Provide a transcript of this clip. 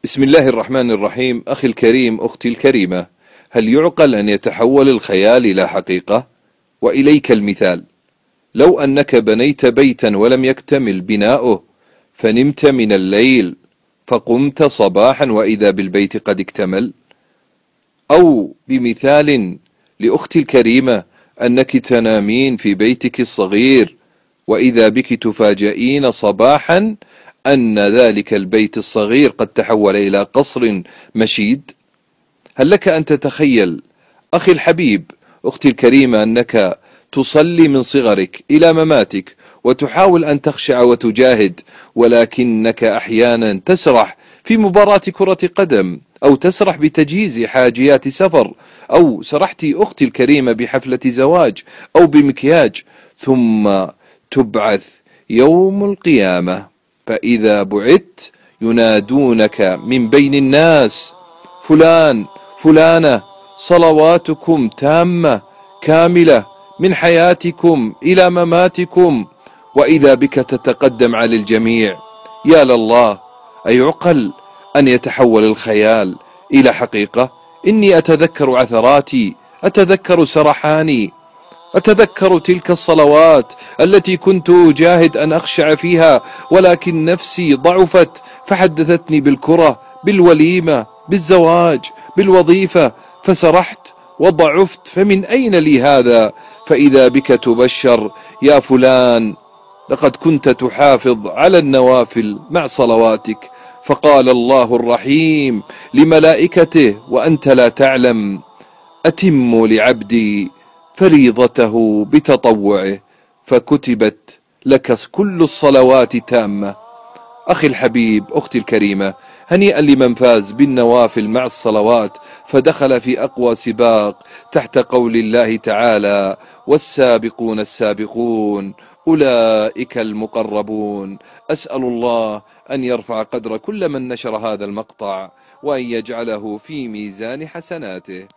بسم الله الرحمن الرحيم. أخي الكريم، أختي الكريمة، هل يعقل أن يتحول الخيال إلى حقيقة؟ وإليك المثال: لو أنك بنيت بيتا ولم يكتمل بناؤه، فنمت من الليل فقمت صباحا وإذا بالبيت قد اكتمل. أو بمثال لأختي الكريمة، أنك تنامين في بيتك الصغير وإذا بك تفاجئين صباحا أن ذلك البيت الصغير قد تحول إلى قصر مشيد. هل لك أن تتخيل أخي الحبيب، أختي الكريمة، أنك تصلي من صغرك إلى مماتك وتحاول أن تخشع وتجاهد، ولكنك أحيانا تسرح في مباراة كرة قدم، أو تسرح بتجهيز حاجيات سفر، أو سرحت أختي الكريمة بحفلة زواج أو بمكياج، ثم تبعث يوم القيامة فإذا بعثت ينادونك من بين الناس: فلان، فلانة، صلواتكم تامة كاملة من حياتكم إلى مماتكم. وإذا بك تتقدم على الجميع. يا لله، أيعقل أن يتحول الخيال إلى حقيقة؟ إني أتذكر عثراتي، أتذكر سرحاني، أتذكر تلك الصلوات التي كنت أجاهد أن أخشع فيها، ولكن نفسي ضعفت فحدثتني بالكرة، بالوليمة، بالزواج، بالوظيفة، فسرحت وضعفت. فمن أين لي هذا؟ فإذا بك تبشر: يا فلان، لقد كنت تحافظ على النوافل مع صلواتك، فقال الله الرحيم لملائكته وأنت لا تعلم: أتموا لعبدي فريضته بتطوعه، فكتبت لك كل الصلوات تامة. أخي الحبيب، أختي الكريمة، هنيئا لمن فاز بالنوافل مع الصلوات فدخل في أقوى سباق تحت قول الله تعالى: والسابقون السابقون أولئك المقربون. أسأل الله أن يرفع قدر كل من نشر هذا المقطع، وأن يجعله في ميزان حسناته.